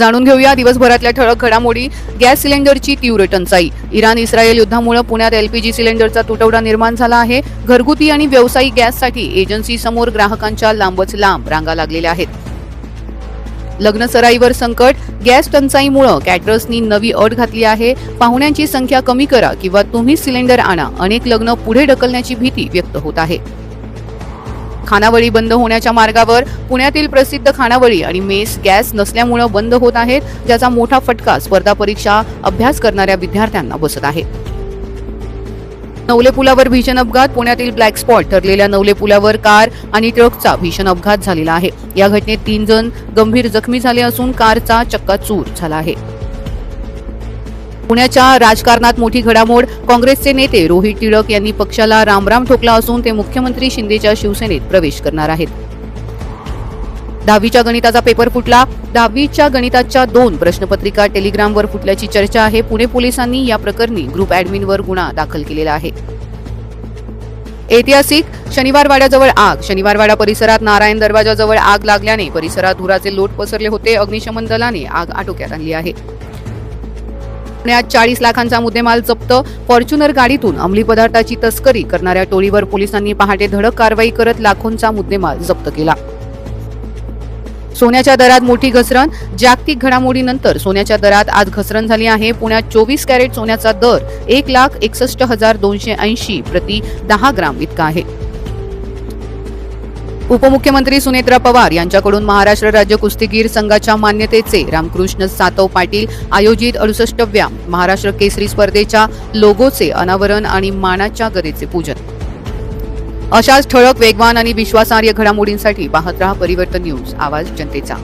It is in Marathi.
जाणून घेऊया दिवसभरातल्या ठळक घडामोडी। गॅस सिलेंडरची तीव्र टंचाई। इराण इस्रायल युद्धामुळे पुण्यात एलपीजी सिलेंडरचा तुटवडा निर्माण झाला आहे। घरगुती आणि व्यावसायिक गॅससाठी एजन्सी समोर ग्राहकांच्या लांबच लांब रांगा लागलेल्या आहेत। लग्न सराईवर संकट। गॅस टंचाईमुळे कॅटरर्सनी नवी अट घातली आहे। पाहुण्यांची संख्या कमी करा किंवा तुम्ही सिलेंडर आणा। अनेक लग्न पुढे ढकलण्याची भीती व्यक्त होत आहे। खानावळी बंद होण्याच्या मार्गावर। पुण्यातील प्रसिद्ध खानावळी आणि मेस गॅस नसल्यामुळे बंद होत आहेत, ज्याचा मोठा फटका स्पर्धा परीक्षा अभ्यास करणाऱ्या विद्यार्थ्यांना बसत आहे। नवले पुलावर भीषण अपघात। पुण्यातील ब्लॅक स्पॉट ठरलेल्या नवले पुलावर कार आणि ट्रकचा भीषण अपघात झालेला आहे। या घटनेत 3 जण गंभीर जखमी झाले असून कारचा चक्काचूर झाला आहे। पुण्याच्या राजकारणात मोठी घडामोड। काँग्रेसचे नेते रोहित टिळक यांनी पक्षाला रामराम ठोकला असून ते मुख्यमंत्री शिंदेच्या शिवसेनेत प्रवेश करणार आहेत। 10वीच्या गणिताचा पेपर फुटला। 10वीच्या गणिताच्या 2 प्रश्नपत्रिका टेलिग्रामवर फुटल्याची चर्चा आहे। पुणे पोलिसांनी या प्रकरणी ग्रुप ॲडमिनवर गुन्हा दाखल केलेला आहे। ऐतिहासिक शनिवारवाड्याजवळ आग। शनिवारवाडा परिसरात नारायण दरवाजाजवळ आग लागल्याने परिसरात धुराचे लोट पसरले होते। अग्निशमन दलाने आग आटोक्यात आणली आहे। पुण्यात 40 लाखांचा मुद्देमाल जप्त। फॉर्च्युनर गाडीतून अंमली पदार्थाची तस्करी करणाऱ्या टोळीवर पोलिसांनी पहाटे धडक कारवाई करत लाखोंचा मुद्देमाल जप्त केला। सोन्याच्या दरात मोठी घसरण। जागतिक घडामोडीनंतर सोन्याच्या दरात आज घसरण झाली आहे। पुण्यात 24 कॅरेट सोन्याचा दर 1,61,280 प्रति 10 ग्राम इतका आहे। उपमुख्यमंत्री सुनेत्रा पवार यांच्याकडून महाराष्ट्र राज्य कुस्तीगीर संघाच्या मान्यतेचे रामकृष्ण सातव पाटील आयोजित 68व्या महाराष्ट्र केसरी स्पर्धेच्या लोगोचे अनावरण आणि मानाच्या गदेचे पूजन। अशाच ठळक, वेगवान आणि विश्वासार्ह घडामोडींसाठी पाहत रहा परिवर्तन न्यूज, आवाज जनतेचा।